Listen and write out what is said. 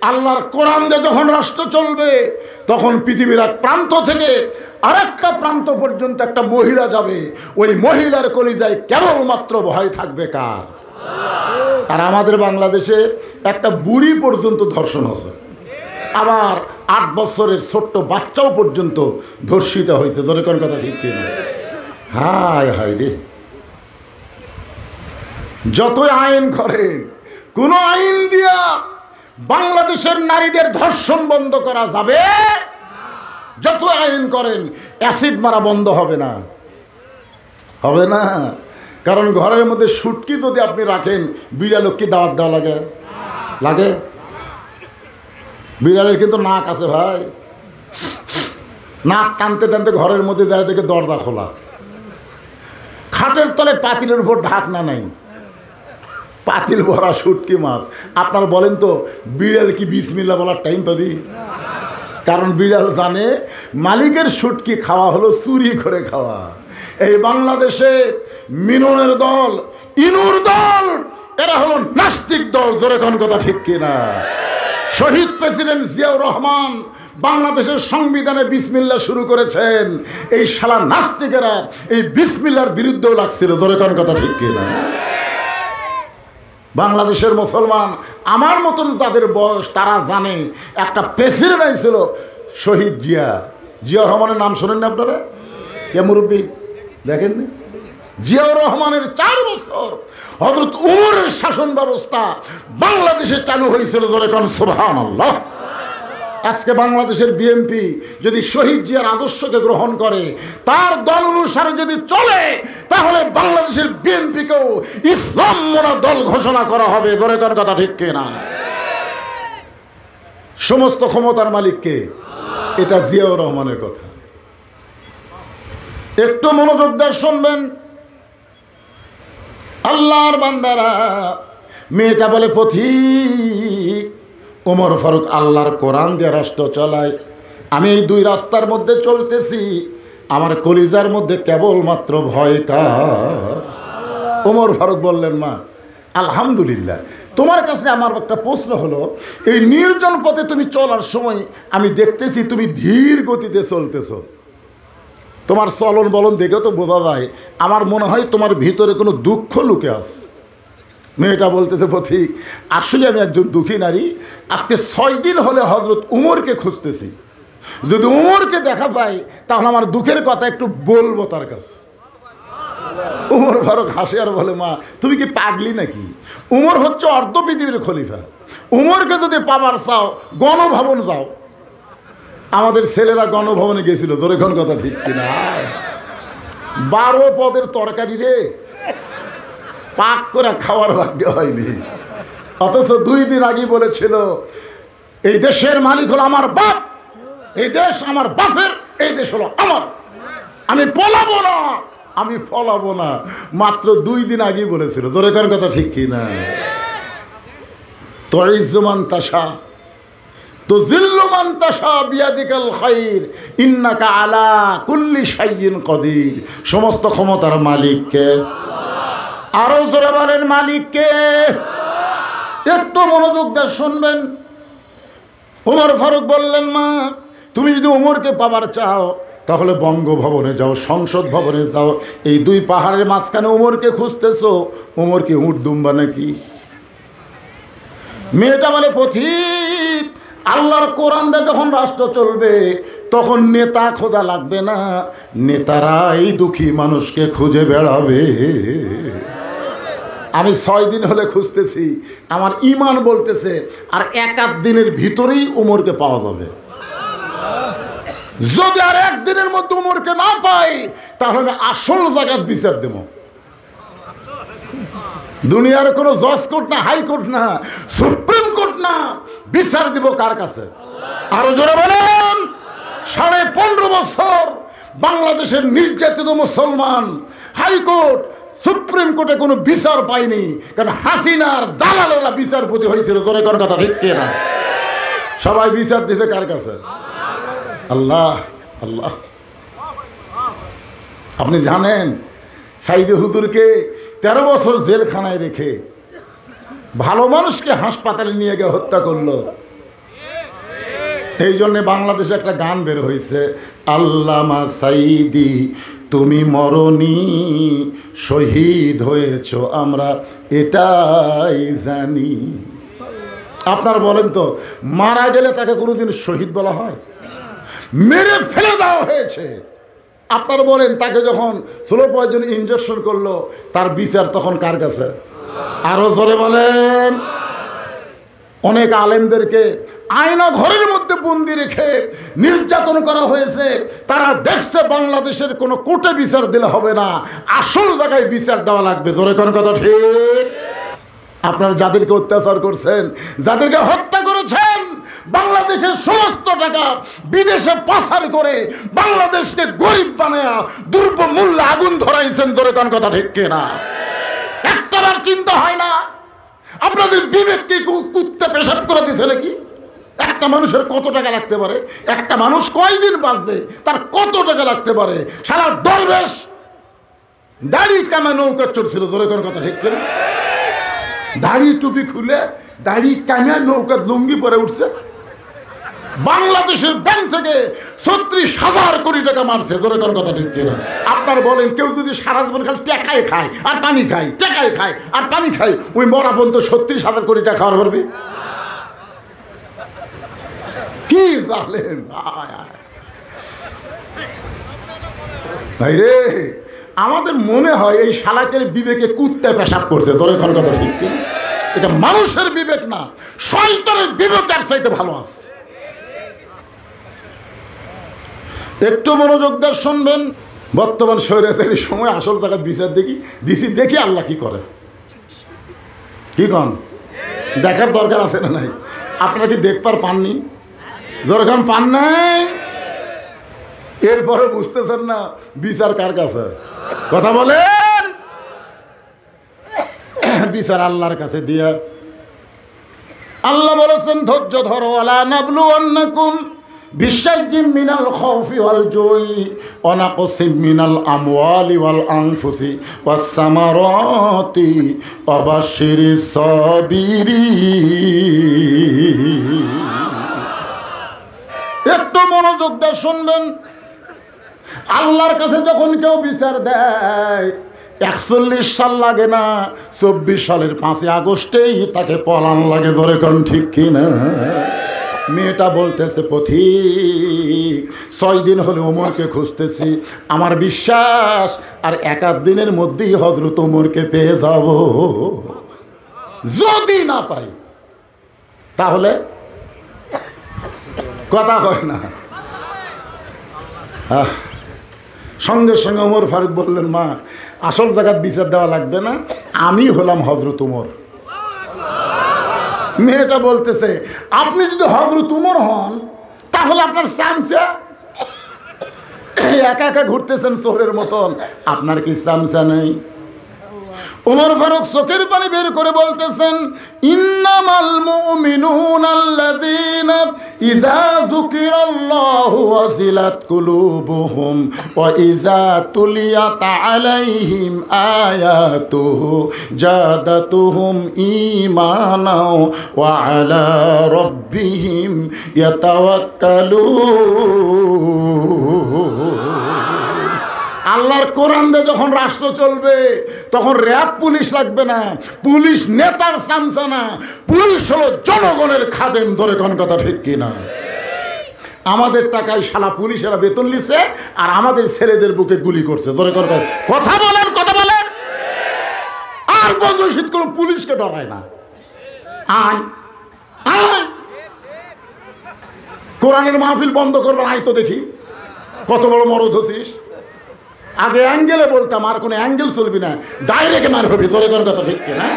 আল্লাহর কোরআন দিয়ে যখন রাষ্ট্র চলবে তখন পৃথিবীর এক প্রান্ত থেকে আরেকটা প্রান্ত পর্যন্ত একটা মহিলা যাবে, ওই মহিলার কলিজায় কেবলমাত্র ভয় থাকবে কার? আর আমাদের বাংলাদেশে একটা বুড়ি পর্যন্ত ধর্ষণ হচ্ছে, আবার 8 বছরের ছোট্ট বাচ্চাও পর্যন্ত ধর্ষিত হয়েছে। ধরে কোন কথা ঠিক কিনা? হায় হায় রে, যতই আইন করেন কোন আইন দিয়া বাংলাদেশের নারীদের ধর্ষণ বন্ধ করা যাবে? যত আইন করেন অ্যাসিড মারা বন্ধ হবে না, হবে না। কারণ ঘরের মধ্যে শুটকি যদি আপনি রাখেন, বিড়ালকে কি দাওয়াত দেওয়া লাগে? লাগে? বিড়ালের কিন্তু নাক আছে ভাই, নাক টানতে টানতে ঘরের মধ্যে যায়, দেখে দরজা খোলা, খাটের তলে পাতিলের উপর ঢাকনা নাই, পাতিল ভরা শুটকি মাছ। আপনার বলেন তো বিড়াল কি বিসমিল্লাহ বলার টাইম পাবি? কারণ বিড়াল জানে মালিকের শুটকি খাওয়া হলো চুরি করে খাওয়া। এই বাংলাদেশে মিননের দল, ইনুর দল, এরা হলো নাস্তিক দল। জোরে কোন কথা ঠিক কিনা? শহীদ প্রেসিডেন্ট জিয়াউর রহমান বাংলাদেশের সংবিধানে বিসমিল্লাহ শুরু করেছেন, এই শালা নাস্তিকেরা এই বিসমিল্লাহর বিরুদ্ধেও লাগছিল। জোরে কোন কথা ঠিক কিনা? বাংলাদেশের মুসলমান আমার মতন যাদের বয়স তারা জানে একটা প্রেসিডেন্ট ছিল শহীদ জিয়াউর রহমানের নাম শোনেন না আপনারা? কে মুরব্বী দেখেননি? জিয়াউর রহমানের 4 বছর হযরত উমরের শাসন ব্যবস্থা বাংলাদেশে চালু হয়েছিল। জোরে কোন সুবহানাল্লাহ। আজকে বাংলাদেশের বিএনপি যদি শহীদ জিয়ার আদর্শকে গ্রহণ করে, তার দল অনুসারে যদি চলে, তাহলে বাংলাদেশের বিএনপিকেও ইসলাম মনা দল ঘোষণা করা হবে। জোরে কোন কথা ঠিক কিনা? সমস্ত ক্ষমতার মালিককে, এটা জিয়াউর রহমানের কথা। একটু মনোযোগ দিয়ে শুনবেন আল্লাহর বান্দারা। মেয়েটা বলে পথিক, ওমর ফারুক আল্লাহর কোরআন দিয়ে রাষ্ট্র চালায়, আমি এই 2 রাস্তার মধ্যে চলতেছি, আমার কলিজার মধ্যে কেবলমাত্র ভয় কার? ওমর ফারুক বললেন, মা আলহামদুলিল্লাহ, তোমার কাছে আমার একটা প্রশ্ন হলো, এই নির্জন পথে তুমি চলার সময় আমি দেখতেছি তুমি ধীর গতিতে চলতেছ, তোমার চলন বলন দেখে তো বোঝা যায়, আমার মনে হয় তোমার ভিতরে কোনো দুঃখ লুকে আছে। মেয়েটা বলতেছে, পথিক আসলে আমি একজন দুঃখী নারী, আজকে 6 দিন হলে হযরত উমরকে খুঁজতেছি, যদি উমরকে দেখা পাই তাহলে আমার দুঃখের কথা একটু বলবো তার কাছে। উমর ফারুক হাসে আর বলে, মা তুমি কি পাগলি নাকি? উমর হচ্ছে অর্ধ পৃথিবীর খলিফা, উমরকে যদি পাবার চাও গণভবন যাও। আমাদের ছেলেরা গণভবনে গেছিল, তোর এখন কথা ঠিক কিনা? 12 পদের তরকারি রে, পাক করে খাওয়ার ভাগ্য হয়নি, অথচ 2 দিন আগে বলেছিল এই দেশের মালিক হলো আমার বাপ, এই দেশ আমার বাপের, এই দেশ হলো আমার, আমি পলাবো না, আমি ফলাবো না। মাত্র 2 দিন আগে বলেছিল। তোর এখন কথা ঠিক কিনা? তুইজ্জুমান তাশা তুযিল্লু মান তাশা বিয়াদিকাল খায়র ইন্নাকা আলা কুল্লি শাইইন কদির। সমস্ত ক্ষমতার মালিককে, আরো জোরে বলেন মালিককে। একটু মনোযোগ দিয়ে শুনবেন। ওমর ফারুক বললেন, মা তুমি যদি ওমরকে পাবার চাও তাহলে বঙ্গভবনে যাও, সংসদ ভবনে যাও, এই 2 পাহাড়ের মাঝখানে ওমরকে খুঁজতেছো, ওমরকে উট দুম্বা নাকি? মেয়েটা বলে, পথিক আল্লাহর কোরআন দিয়ে যখন রাষ্ট্র চলবে তখন নেতা খোঁজা লাগবে না, নেতারাই দুঃখী মানুষকে খুঁজে বেড়াবে। আমি 6 দিন হলে খুঁজতেছি, আমার ঈমান বলতেছে আর 1-8 দিনের ভিতরেই উমরকে পাওয়া যাবে। যদি আর 1 দিনের মধ্যে উমরকে না পাই তাহলে আমি আসল জায়গার বিচার দেব। দুনিয়ার কোনো জজ কোর্ট না, হাইকোর্ট না, সুপ্রিম কোর্ট না, বিচার দিব কার কাছে? আরো জোরে বলেন। 15.5 বছর বাংলাদেশের নির্যাতিত মুসলমান হাইকোর্ট সুপ্রিম কোর্টে কোনো বিচার পায়নি, কারণ হাসিনার দালালেরা বিচারপতি হয়েছিল। জোরে কোন কথা ঠিক কিনা? সবাই বিচার দিছে কার কাছে? আল্লাহ আল্লাহ। আপনি জানেন সাইদে হুজুরকে 13 বছর জেলখানায় রেখে ভালো মানুষকে হাসপাতালে নিয়ে গিয়ে হত্যা করলো। এই জন্যে বাংলাদেশে একটা গান বের হয়েছে, আল্লামা সাইদি তুমি মরনি শহীদ হয়েছ আমরা এটাই জানি। আপনার বলেন তো, মারা গেলে তাকে কোনোদিন শহীদ বলা হয়? মেরে ফেলে দেওয়া হয়েছে। আপনার বলেন, তাকে যখন স্লো পয়জন ইনজেকশন করলো তার বিচার তখন কার কাছে? আরো জোরে বলেন। অনেক আলেমদেরকে আয়না ঘরের মধ্যে বন্দি রেখে নির্যাতন করা হয়েছে। তারা দেখছে বাংলাদেশের কোনো কোর্টে বিচার দিলে হবে না, আসল জায়গায় বিচার দেওয়া লাগবে। জোরে কোন কথা ঠিক? আপনারা যাদেরকে অত্যাচার করছেন, যাদেরকে হত্যা করেছেন, বাংলাদেশের সমস্ত টাকা বিদেশে পাচার করে বাংলাদেশকে গরিব বানায়া দ্রব্যমূল্যে আগুন ধরাইছেন। জোরে কোন কথা ঠিক কিনা? একটাবার চিন্তা হয় না? আপনাদের বিবেককে কুত্তে পেশাব করে দিছে নাকি? একটা মানুষের কত টাকা লাগতে পারে? একটা মানুষ কয়দিন বাঁচবে, তার কত টাকা লাগতে পারে? সারা দরবেশ দাড়ি কামা নৌকা চড়ছিল। জোরে কোন কথা ঠিক কিনা? দাড়ি টুপি খুলে দাড়ি কামা নৌকা লুঙ্গি পরে উঠছে। বাংলাদেশের ব্যাংক থেকে ৩৬,০০০ কোটি টাকা মারছে। জোরে কোন কথা ঠিক কিনা? আপনার বলেন, কেউ যদি সারা জীবন খালি টাকায় খায় আর পানি খায়, টাকায় খায় আর পানি খায়, ওই মরা পর্যন্ত ৩৬,০০০ কোটি টাকা খাওয়ার পারবে? কি জালেম ভাই রে! আমাদের মনে হয় এই শালাকের বিবেকে কুত্তে পেশাব করছে। জোরে কোন কথা ঠিক কিনা? এটা মানুষের বিবেক না, শয়তানের বিবেকের চাইতে ভালো আছে। একটু মনোযোগ দিয়ে শুনবেন। বর্তমান স্বৈরাচারীর সময় আসল জায়গায় বিচার দেখি আল্লাহ কি করে। কি কন? দেখার দরকার আছে না নাই? আপনারা কি দেখবার পাননি? যখন পান নাই, এরপরে বুঝতেছেন না বিচার কার কাছে? কথা বলেন। বিচার আল্লাহর কাছে দিয়া। আল্লাহ বলেছেন, ধৈর্য ধরো, আলা নাবলুওয়ান্নাকুম বিশাইইম মিনাল খাউফি ওয়াল জুই ওয়া নাকসিম মিনাল আমওয়ালি ওয়াল আনফুসি ওয়াস সামারাতি ওয়া বাশশিরিস সাবিরিন। একটু মনোযোগ দিয়ে শুনবেন। আল্লাহর কাছে যখন কেউ বিচার দেয়, ৪১ সাল লাগে না, ২৪ সালের ৫ই আগস্টেই তাকে পলান লাগে। ধরে কোন ঠিক কিনা? মেয়েটা বলতেছে, পথিক ৬ দিন হলে ওমরকে খুঁজতেছি, আমার বিশ্বাস আর ১ দিনের মধ্যেই হযরত ওমরকে পেয়ে যাব। যদি না পাই তাহলে কথা হয় না। সঙ্গে সঙ্গে ওমর ফারুক বললেন, মা আসল জায়গায় বিচার দেওয়া লাগবে না, আমি হলাম হযরত ওমর। মেয়েটা বলতেছে, আপনি যদি হযরত ওমর হন তাহলে আপনার চামচা একা একা ঘুরতেছেন চোরের মতন, আপনার কি চামচা নেই? ওমর ফারুক চোখের পানি বের করে বলতেছেন, ইন্নামাল মুমিনুনা আল্লাযীনা ইযা যুকিরাল্লাহু ওয়াজিলাত কুলুবুহুম ওয়া ইযা তুলিয়াত আলাইহিম আয়াতুহু জাদাতুহুম ঈমানাও ওয়া আলা রাব্বিহিম ইয়াতাওয়াক্কালুন। আল্লাহর কোরআন দিয়ে যখন রাষ্ট্র চলবে তখন র্যাব পুলিশ লাগবে না, পুলিশ নেতার চামচা না, পুলিশ হলো জনগণের খাদেম। ধরে কোন কথা ঠিক কিনা? আমাদের টাকায় শালা পুলিশেরা বেতন নিচ্ছে আর আমাদের ছেলেদের বুকে গুলি করছে। ধরে কথা বলেন, কথা বলেন। আর বজ্রশীত কোনো পুলিশকে ডরায় না। আয় আয়, কোরআনের মাহফিল বন্ধ করবেন, আয় তো দেখি কত বড় মরদ হচ্ছিস। আগে অ্যাঙ্গেলে বলতাম, আর কোনো অ্যাঙ্গেল চলবি না, ডাইরেক্ট মার হবি। জোরে কথা ঠিক কিনা?